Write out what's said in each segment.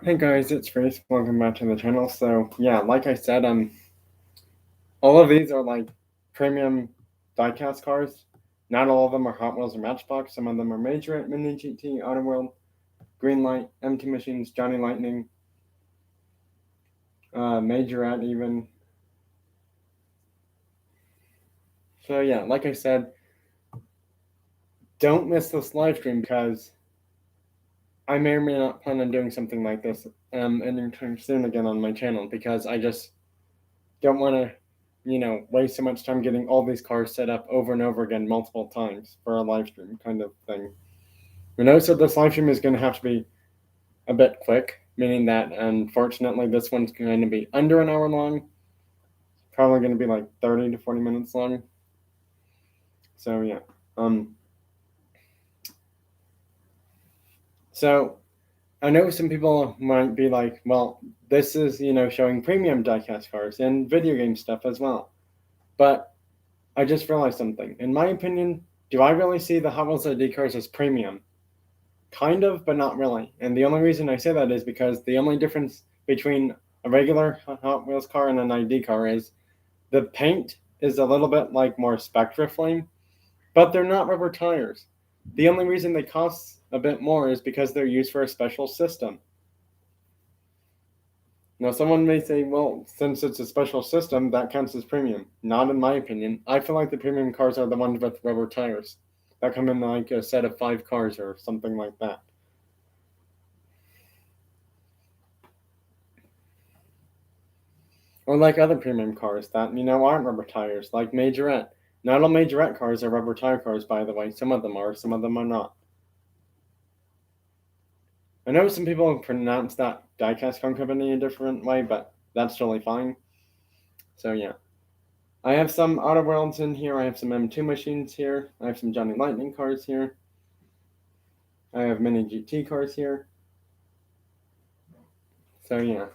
Hey guys, it's Reese. Welcome back to the channel. So yeah, like I said, all of these are like premium diecast cars. Not all of them are Hot Wheels or Matchbox. Some of them are Majorette, Mini GT, Autoworld, Greenlight, MT Machines, Johnny Lightning, Majorette even. So yeah, like I said, don't miss this live stream because I may or may not plan on doing something like this anytime soon again on my channel because I just don't want to waste so much time getting all these cars set up over and over again multiple times for a live stream kind of thing. So this live stream is going to have to be a bit quick, meaning that unfortunately this one's going to be under an hour long, probably going to be like 30 to 40 minutes long. So yeah. So I know some people might be like, well, this is, showing premium diecast cars and video game stuff as well. But I just realized something. In my opinion, do I really see the Hot Wheels ID cars as premium? Kind of, but not really. And the only reason I say that is because the only difference between a regular Hot Wheels car and an ID car is the paint is a little bit like more Spectra Flame, but they're not rubber tires. The only reason they cost a bit more is because they're used for a special system. Now, someone may say, well, since it's a special system, that counts as premium. Not in my opinion. I feel like the premium cars are the ones with rubber tires that come in like a set of 5 cars or something like that. Or like other premium cars that, aren't rubber tires, like Majorette. Not all Majorette cars are rubber tire cars, by the way. Some of them are, some of them are not. I know some people pronounce that diecast company a different way, but that's totally fine. So yeah. I have some Auto Worlds in here. I have some M2 machines here. I have some Johnny Lightning cars here. I have mini GT cars here. So yeah,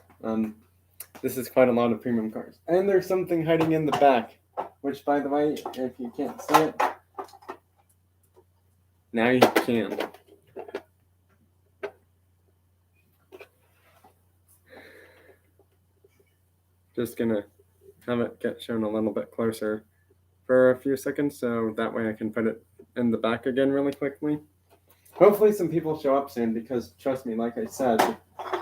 this is quite a lot of premium cars. And there's something hiding in the back, which, by the way, if you can't see it, now you can. Just gonna have it get shown a little bit closer for a few seconds, so that way I can put it in the back again really quickly. Hopefully some people show up soon, because trust me, like I said,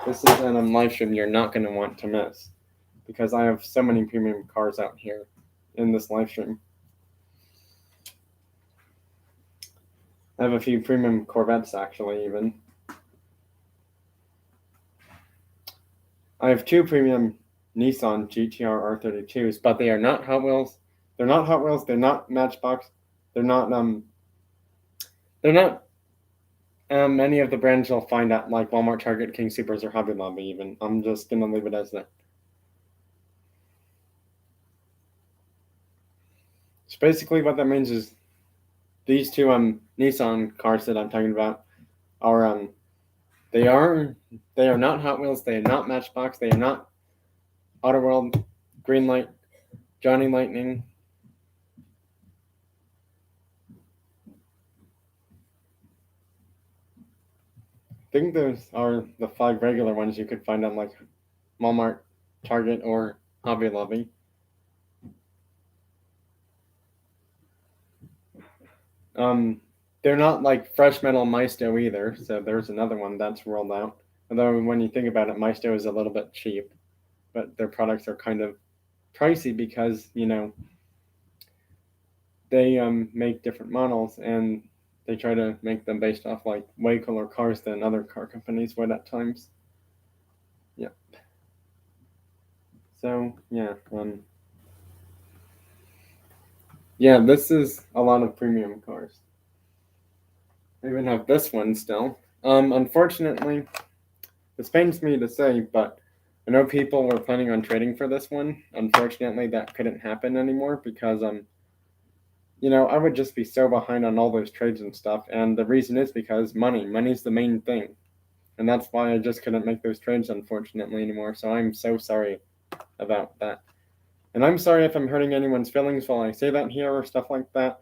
this is a live stream you're not going to want to miss, because I have so many premium cars out here in this live stream. I have a few premium Corvettes, actually, even. I have 2 premium Nissan GTR R32s, but they are not Hot Wheels. They're not Hot Wheels. They're not Matchbox. They're not any of the brands you'll find at like Walmart, Target, King Supers, or Hobby Lobby. Even I'm just gonna leave it as that. So basically, what that means is these 2 Nissan cars that I'm talking about are they are not Hot Wheels. They are not Matchbox. They are not Autoworld, Greenlight, Johnny Lightning. I think those are the 5 regular ones you could find on like Walmart, Target, or Hobby Lobby. They're not like Fresh Metal Maisto either, so there's another one that's rolled out. Although when you think about it, Maisto is a little bit cheap, but their products are kind of pricey because they make different models and they try to make them based off like way cooler cars than other car companies would at times. Yeah. So yeah, this is a lot of premium cars. I even have this one still. Unfortunately, this pains me to say, but I know people were planning on trading for this one. Unfortunately, that couldn't happen anymore because I would just be so behind on all those trades and stuff. And the reason is because money. Money's the main thing. And that's why I just couldn't make those trades, unfortunately, anymore. So I'm so sorry about that. And I'm sorry if I'm hurting anyone's feelings while I say that here or stuff like that.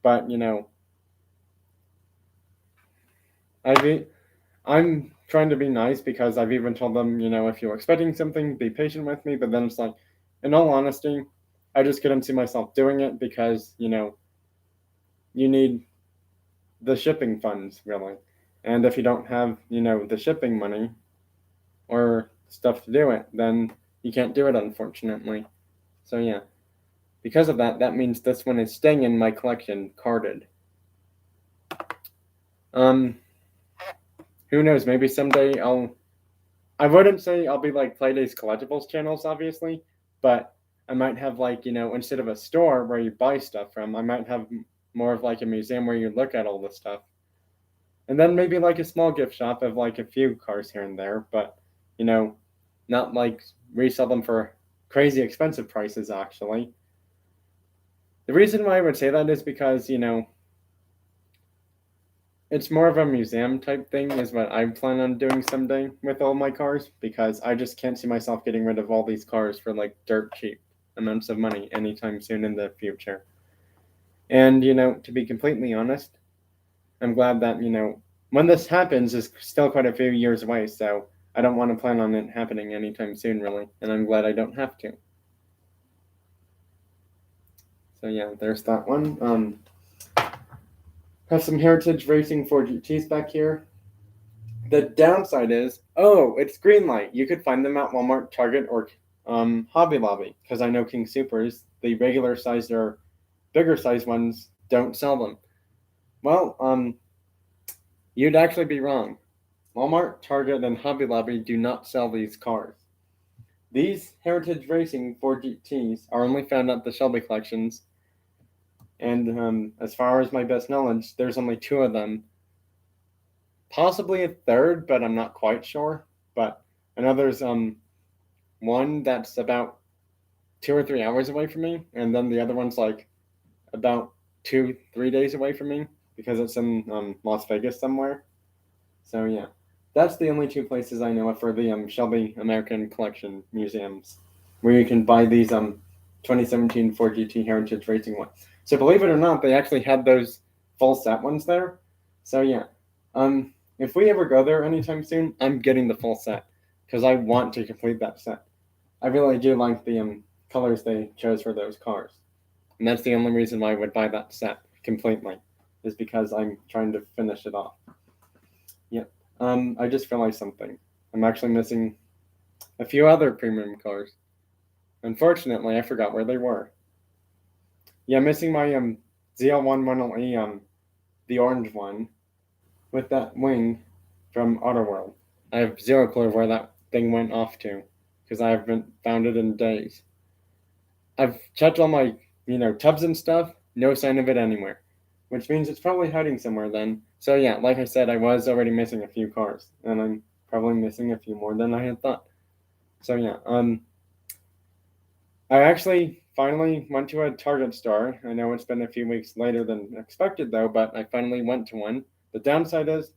But, I'm trying to be nice because I've even told them, if you're expecting something, be patient with me. But then it's like, in all honesty, I just couldn't see myself doing it because, you need the shipping funds, really. And if you don't have, the shipping money or stuff to do it, then you can't do it, unfortunately. So, yeah. Because of that, that means this one is staying in my collection, carded. Who knows? Maybe someday I wouldn't say I'll be like Playdays Collectibles channels, obviously, but I might have like, instead of a store where you buy stuff from, I might have more of like a museum where you look at all the stuff. And then maybe like a small gift shop of like a few cars here and there, but, not like resell them for crazy expensive prices, actually. The reason why I would say that is because, it's more of a museum type thing, is what I plan on doing someday with all my cars, because I just can't see myself getting rid of all these cars for like dirt cheap amounts of money anytime soon in the future. And, to be completely honest, I'm glad that, when this happens is still quite a few years away, so I don't want to plan on it happening anytime soon, really, and I'm glad I don't have to. So yeah, there's that one. Have some Heritage Racing 4GTs back here. The downside is, it's green light. You could find them at Walmart, Target, or Hobby Lobby, because I know King Supers, the regular sized or bigger size ones, don't sell them. Well, you'd actually be wrong. Walmart, Target, and Hobby Lobby do not sell these cars. These Heritage Racing 4GTs are only found at the Shelby collections, and as far as my best knowledge, there's only 2 of them. Possibly a third, but I'm not quite sure. But I know there's one that's about 2 or 3 hours away from me, and then the other one's like about 2-3 days away from me because it's in Las Vegas somewhere. So yeah, that's the only 2 places I know of for the Shelby American Collection museums where you can buy these 2017 Ford GT Heritage Racing ones. So believe it or not, they actually had those full set ones there. So yeah, if we ever go there anytime soon, I'm getting the full set because I want to complete that set. I really do like the colors they chose for those cars, and that's the only reason why I would buy that set completely, is because I'm trying to finish it off. Yep. I just realized something. I'm actually missing a few other premium cars. Unfortunately, I forgot where they were. Yeah, I'm missing my ZL110E, the orange one, with that wing from Autoworld. I have zero clue where that thing went off to, because I haven't found it in days. I've checked all my, tubs and stuff, no sign of it anywhere, which means it's probably hiding somewhere then. So yeah, like I said, I was already missing a few cars, and I'm probably missing a few more than I had thought. So yeah, I actually finally went to a Target store. I know it's been a few weeks later than expected though, but I finally went to one. The downside is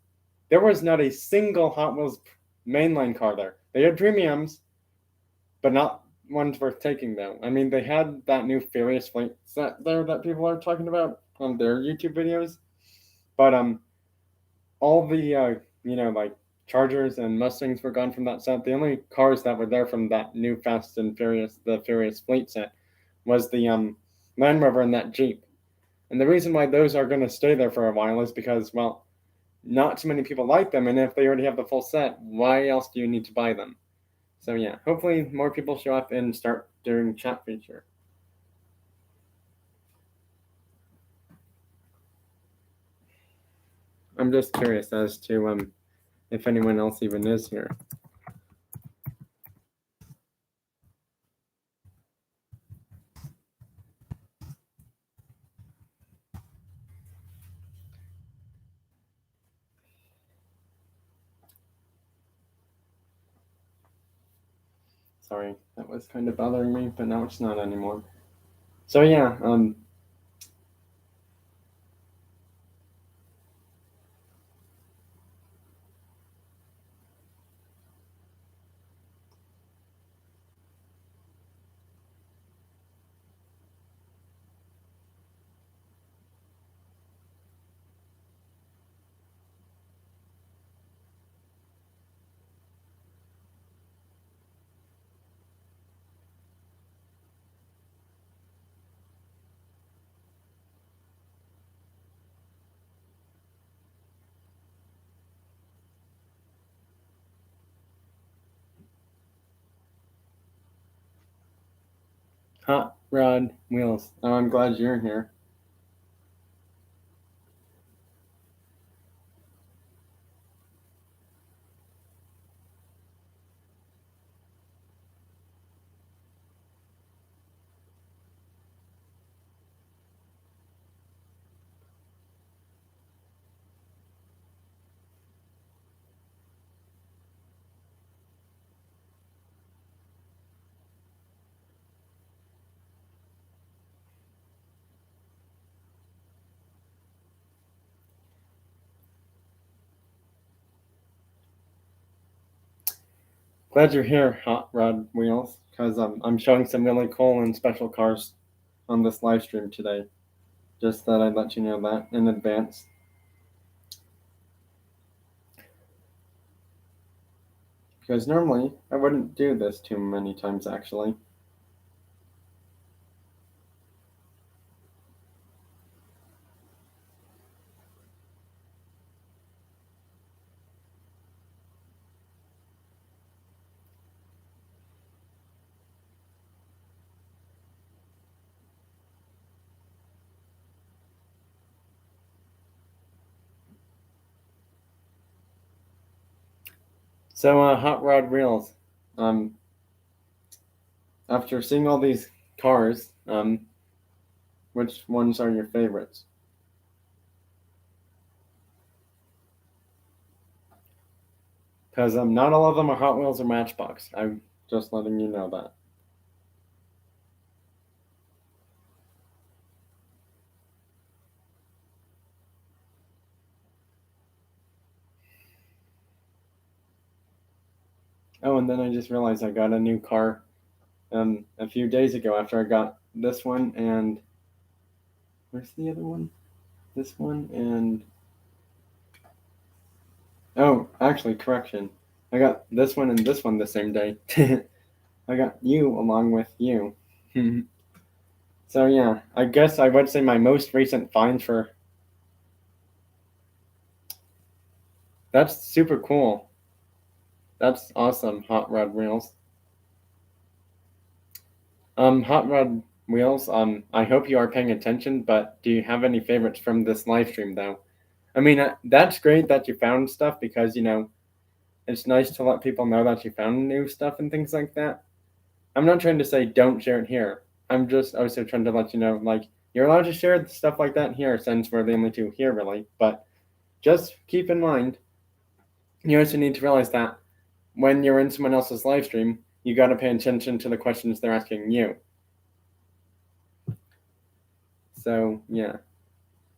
there was not a single Hot Wheels mainline car there. They had premiums, but not ones worth taking though. I mean, they had that new Furious Fleet set there that people are talking about on their YouTube videos, but all the like Chargers and Mustangs were gone from that set. The only cars that were there from that new Fast and Furious, the Furious Fleet set, was the Land Rover and that Jeep. And the reason why those are going to stay there for a while is because, well, not too many people like them, and if they already have the full set, why else do you need to buy them? So yeah, hopefully more people show up and start doing chat feature. I'm just curious as to if anyone else even is here. Sorry, that was kind of bothering me, but now it's not anymore. So yeah, Hot Rod Wheels. Oh, I'm glad you're here. Glad you're here, Hot Rod Wheels, because I'm showing some really cool and special cars on this live stream today. Just thought I'd let you know that in advance. Because normally I wouldn't do this too many times, actually. So, Hot Rod Wheels, after seeing all these cars, which ones are your favorites? Because not all of them are Hot Wheels or Matchbox. I'm just letting you know that. Oh, and then I just realized I got a new car a few days ago after I got this one and where's the other one? This one and oh, actually, correction. I got this one and this one the same day. I got you along with you. So yeah, I guess I would say my most recent find for that's super cool. That's awesome, Hot Rod Wheels. Hot Rod Wheels, I hope you are paying attention, but do you have any favorites from this live stream though? I mean, that's great that you found stuff because, it's nice to let people know that you found new stuff and things like that. I'm not trying to say don't share it here. I'm just also trying to let you know, like, you're allowed to share stuff like that here since we're the only two here, really. But just keep in mind, you also need to realize that when you're in someone else's live stream, you got to pay attention to the questions they're asking you. So, yeah.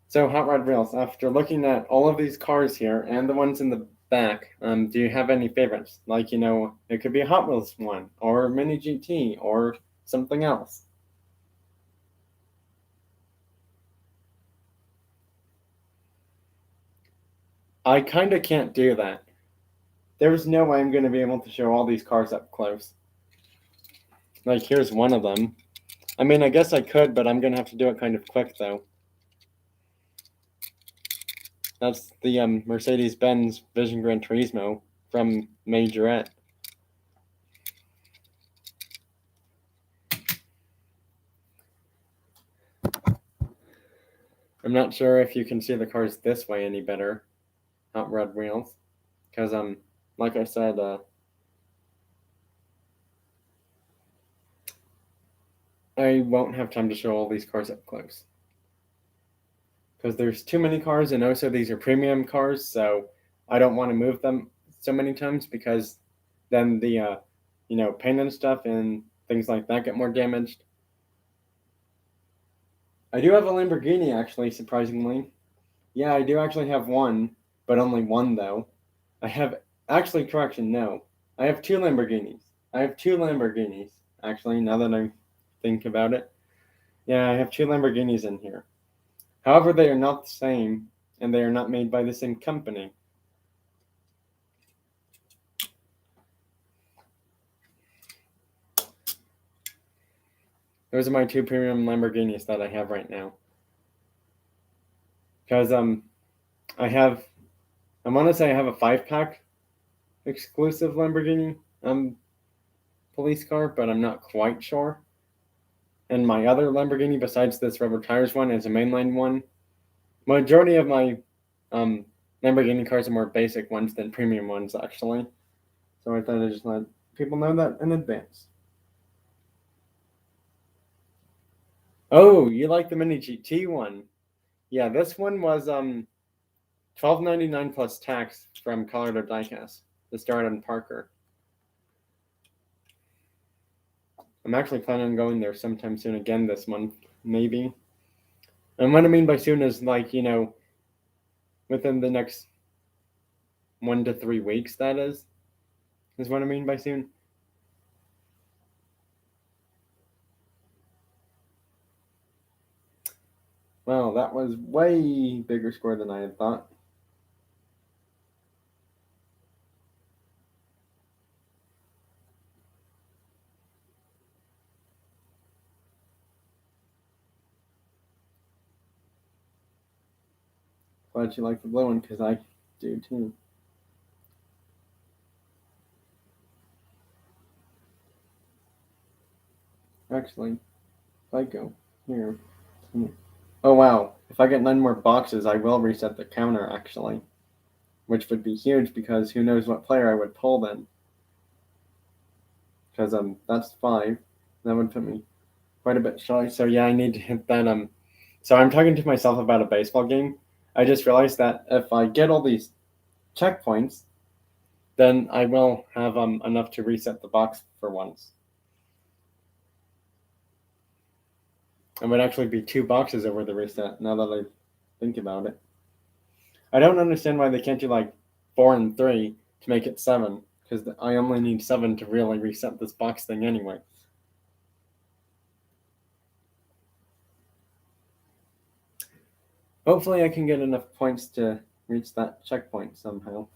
So, Hot Rod Rails, after looking at all of these cars here and the ones in the back, do you have any favorites? Like, it could be a Hot Wheels one, or a Mini GT, or something else. I kind of can't do that. There's no way I'm going to be able to show all these cars up close. Like, here's one of them. I mean, I guess I could, but I'm going to have to do it kind of quick, though. That's the Mercedes-Benz Vision Gran Turismo from Majorette. I'm not sure if you can see the cars this way any better, Hot Rod Wheels, because like I said, I won't have time to show all these cars up close. Because there's too many cars, and also these are premium cars, so I don't want to move them so many times because then the paint and stuff and things like that get more damaged. I do have a Lamborghini, actually, surprisingly. Yeah, I do actually have one, but only one though. I have actually correction, no. I have two Lamborghinis. I have two Lamborghinis, actually, now that I think about it. Yeah, I have two Lamborghinis in here. However, they are not the same, and they are not made by the same company. Those are my two premium Lamborghinis that I have right now. Because I want to say I have a 5-pack exclusive Lamborghini police car, but I'm not quite sure. and my other Lamborghini besides this rubber tires one is a mainline one. Majority of my Lamborghini cars are more basic ones than premium ones, actually. So I thought I'd just let people know that in advance. Oh, you like the Mini GT one? Yeah, this one was $12.99 plus tax from Colorado Diecast. The start on Parker. I'm actually planning on going there sometime soon again this month, maybe. And what I mean by soon is like, within the next 1 to 3 weeks, that is what I mean by soon. Well, that was way bigger score than I had thought. Glad you like the blue one, because I do too. Actually, if I go here. Oh wow, if I get 9 more boxes, I will reset the counter, actually. Which would be huge, because who knows what player I would pull then. Because that's 5. That would put me quite a bit shy. So yeah, I need to hit that. So I'm talking to myself about a baseball game. I just realized that if I get all these checkpoints, then I will have enough to reset the box for once. It would actually be 2 boxes over the reset, now that I think about it. I don't understand why they can't do like 4 and 3 to make it 7, because I only need 7 to really reset this box thing anyway. Hopefully I can get enough points to reach that checkpoint somehow.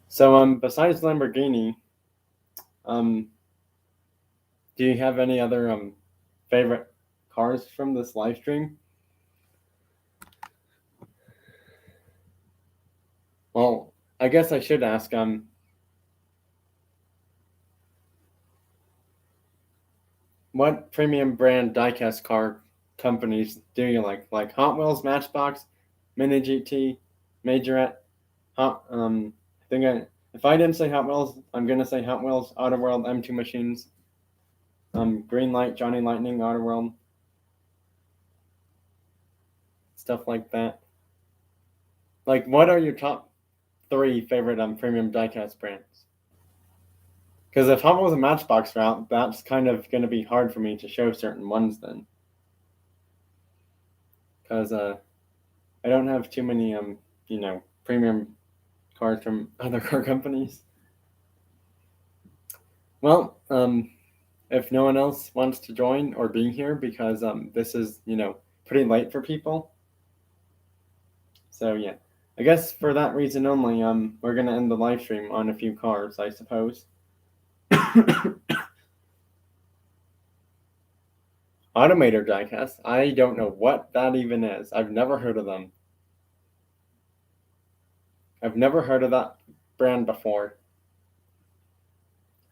So besides Lamborghini, do you have any other favorite cars from this live stream? Well, I guess I should ask what premium brand diecast car companies do you like? Like Hot Wheels, Matchbox, Mini GT, Majorette, if I didn't say Hot Wheels, I'm gonna say Hot Wheels, Auto World, M2 Machines, Green Light, Johnny Lightning, Auto World, stuff like that. Like, what are your top 3 favorite premium diecast brands? Because if Hot Wheels and Matchbox are out, that's kind of going to be hard for me to show certain ones then. Because I don't have too many, premium cars from other car companies. Well, if no one else wants to join or be here, because this is, pretty late for people. So yeah, I guess for that reason only, we're going to end the live stream on a few cars, I suppose. Automator diecast? I don't know what that even is. I've never heard of them. I've never heard of that brand before.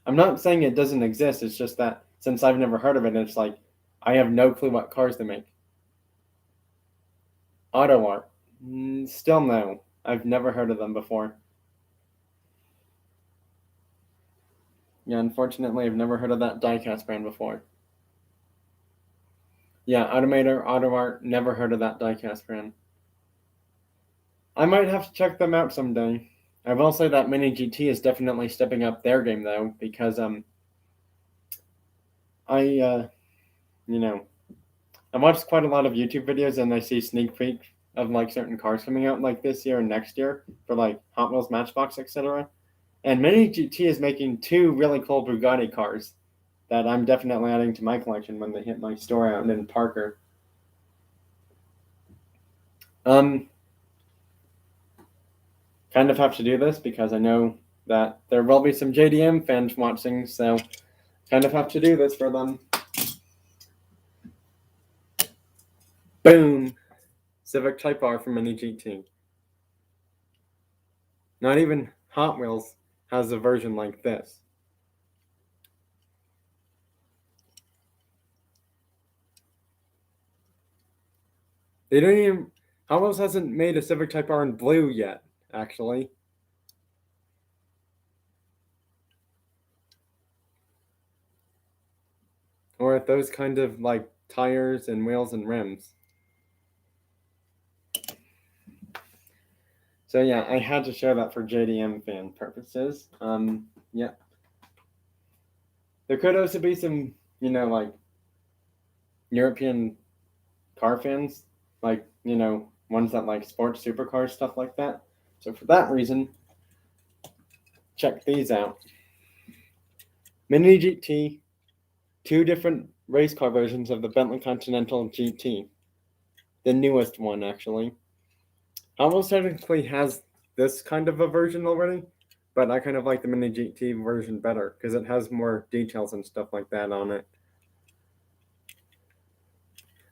I'm not saying it doesn't exist, it's just that since I've never heard of it, it's like I have no clue what cars they make. Auto Art? Still no. I've never heard of them before. Yeah, unfortunately, I've never heard of that diecast brand before. Yeah, Automator, Auto Art, never heard of that diecast brand. I might have to check them out someday. I will say that Mini GT is definitely stepping up their game though, because I watched quite a lot of YouTube videos and I see sneak peek of like certain cars coming out like this year and next year for like Hot Wheels, Matchbox, etc. And Mini GT is making 2 really cool Bugatti cars that I'm definitely adding to my collection when they hit my store out in Parker. Kind of have to do this because I know that there will be some JDM fans watching, so kind of have to do this for them. Boom. Civic Type R from Mini GT. Not even Hot Wheels has a version like this. They don't even. Hot Wheels hasn't made a Civic Type R in blue yet, actually. Or with those kind of like tires and wheels and rims. So yeah, I had to show that for JDM fan purposes. Yeah. There could also be some, like European car fans, like, ones that like sports supercars, stuff like that. So for that reason, check these out. Mini GT, two different race car versions of the Bentley Continental GT. The newest one, actually. Almost technically has this kind of a version already, but I kind of like the Mini GT version better because it has more details and stuff like that on it.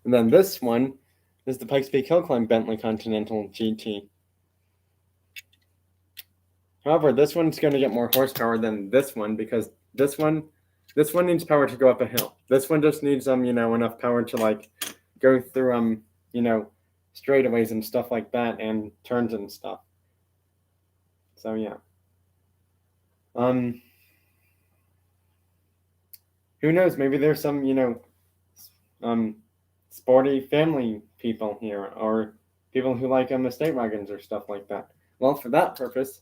And then this one is the Pikes Peak Hill Climb Bentley Continental GT. However, this one's going to get more horsepower than this one because this one needs power to go up a hill. This one just needs enough power to like go through straightaways and stuff like that and turns and stuff. So yeah. Who knows? Maybe there's some sporty family people here or people who like estate wagons or stuff like that. Well, for that purpose,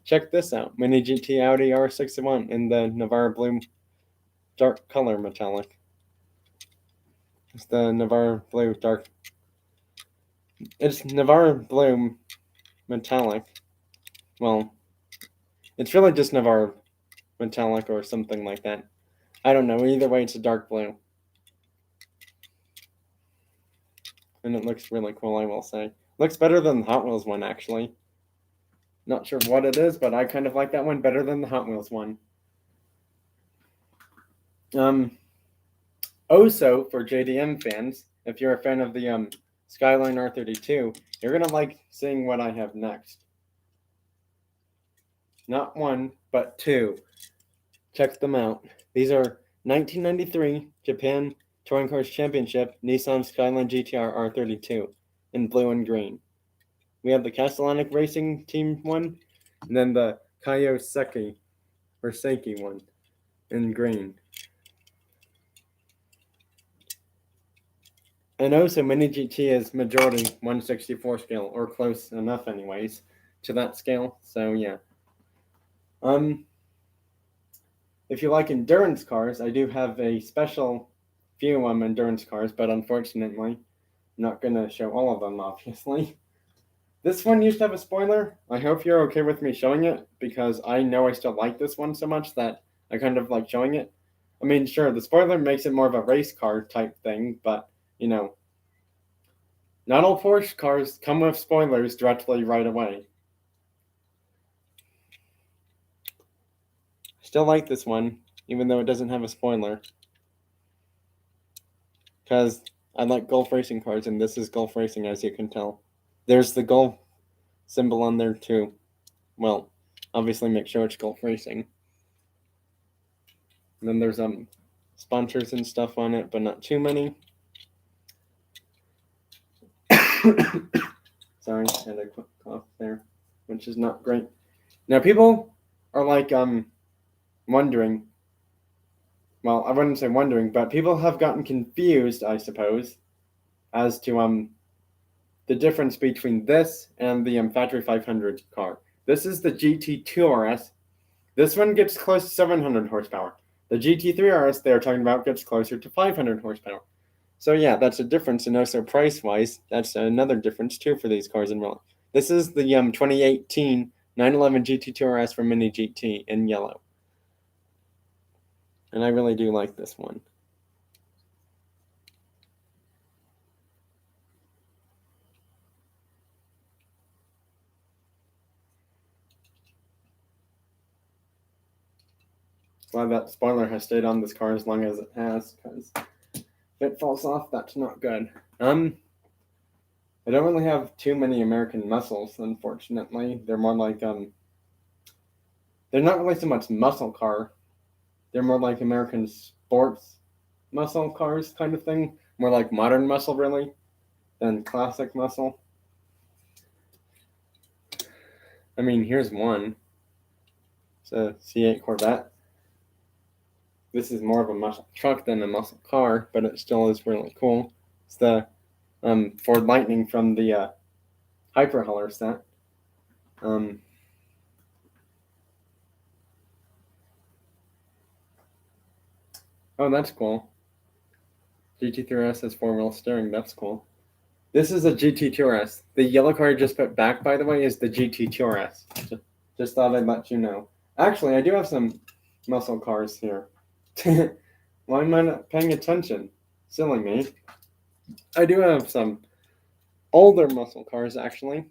check this out. Mini GT Audi R61 in the Navarre Blue dark color metallic. It's the Navarre Blue dark. It's Navarre Blue metallic. Well, it's really just Navarre metallic or something like that. I don't know. Either way, it's a dark blue. And it looks really cool, I will say. Looks better than the Hot Wheels one, actually. Not sure what it is, but I kind of like that one better than the Hot Wheels one. Also, for JDM fans, if you're a fan of the Skyline R32, you're going to like seeing what I have next. Not one, but two. Check them out. These are 1993 Japan Touring Cars Championship Nissan Skyline GTR R32 in blue and green. We have the Castellanic Racing Team one, and then the Kawasaki one in green. And also, Mini GT is majority 1/64 scale, or close enough, anyways, to that scale. So yeah. If you like endurance cars, I do have a special few endurance cars, but unfortunately, I'm not gonna show all of them, obviously. This one used to have a spoiler. I hope you're okay with me showing it, because I know I still like this one so much that I kind of like showing it. I mean, sure, the spoiler makes it more of a race car type thing, but, not all Porsche cars come with spoilers directly right away. I still like this one, even though it doesn't have a spoiler. Because I like Gulf racing cars, and this is Gulf racing, as you can tell. There's the Gulf symbol on there, too. Well, obviously make sure it's Gulf racing. And then there's sponsors and stuff on it, but not too many. Sorry, I had a quick cough there, which is not great. Now people are like wondering. Well, I wouldn't say wondering, but people have gotten confused, I suppose, as to the difference between this and the Factory 500 car. This is the GT2 RS. This one gets close to 700 horsepower. The GT3 RS they're talking about gets closer to 500 horsepower. So yeah, that's a difference, and also price-wise, that's another difference too for these cars in real life. This is the 2018 911 GT2 RS from Mini GT in yellow. And I really do like this one. Glad that spoiler has stayed on this car as long as it has, because if it falls off, that's not good. I don't really have too many American muscles, unfortunately. They're more like they're not really so much muscle car. They're more like American sports muscle cars kind of thing. More like modern muscle really than classic muscle. I mean, here's one. It's a C8 Corvette. This is more of a muscle truck than a muscle car, but it still is really cool. It's the Ford Lightning from the Hyper Hauler set. Oh, that's cool. GT3RS has four-wheel steering. That's cool. This is a GT2RS. The yellow car I just put back, by the way, is the GT2RS. Just thought I'd let you know. Actually, I do have some muscle cars here. Why am I not paying attention? Silly me. I do have some older muscle cars, actually.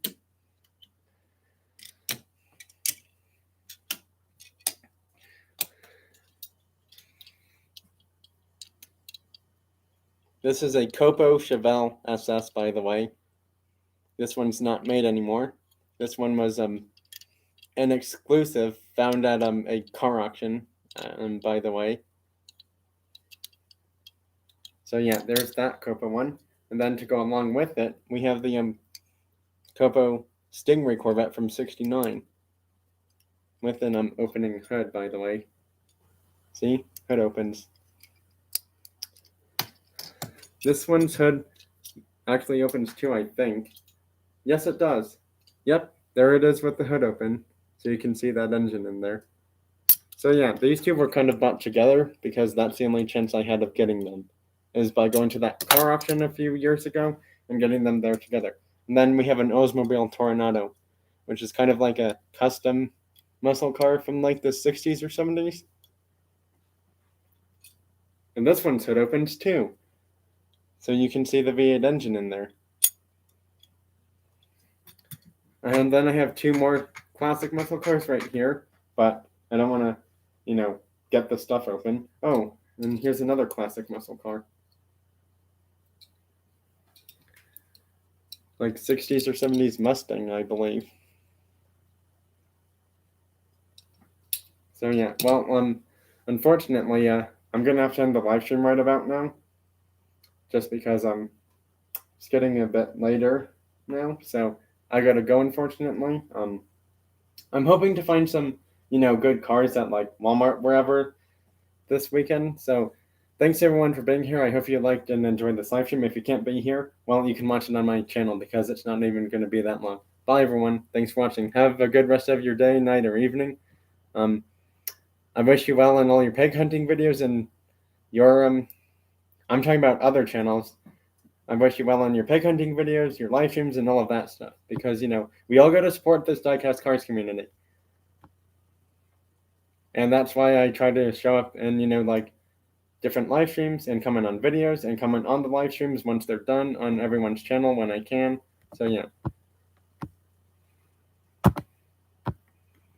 This is a Copo Chevelle SS, by the way. This one's not made anymore. This one was an exclusive found at a car auction, by the way. So yeah, there's that Copo one. And then to go along with it, we have the Copo Stingray Corvette from '69 with an opening hood, by the way. See? Hood opens. This one's hood actually opens too, I think. Yes, it does. Yep, there it is with the hood open. So you can see that engine in there. So yeah, these two were kind of bought together because that's the only chance I had of getting them, is by going to that car auction a few years ago and getting them there together. And then we have an Osmobile Toronado, which is kind of like a custom muscle car from like the 60s or 70s. And this one's hood opens too. So you can see the V8 engine in there. And then I have two more classic muscle cars right here, but I don't want to, get the stuff open. Oh, and here's another classic muscle car. Like 60s or 70s Mustang, I believe. So yeah, well, unfortunately, I'm gonna have to end the live stream right about now, just because it's getting a bit later now. So I gotta go, unfortunately. I'm hoping to find some, good cars at like Walmart, wherever, this weekend. So thanks everyone for being here. I hope you liked and enjoyed this live stream. If you can't be here, well, you can watch it on my channel because it's not even going to be that long. Bye everyone. Thanks for watching. Have a good rest of your day, night, or evening. I wish you well in all your pig hunting videos and your I'm talking about other channels. I wish you well on your pig hunting videos, your live streams, and all of that stuff. Because, we all got to support this diecast cars community. And that's why I try to show up in, like different live streams and comment on videos and comment on the live streams once they're done on everyone's channel when I can. So, yeah.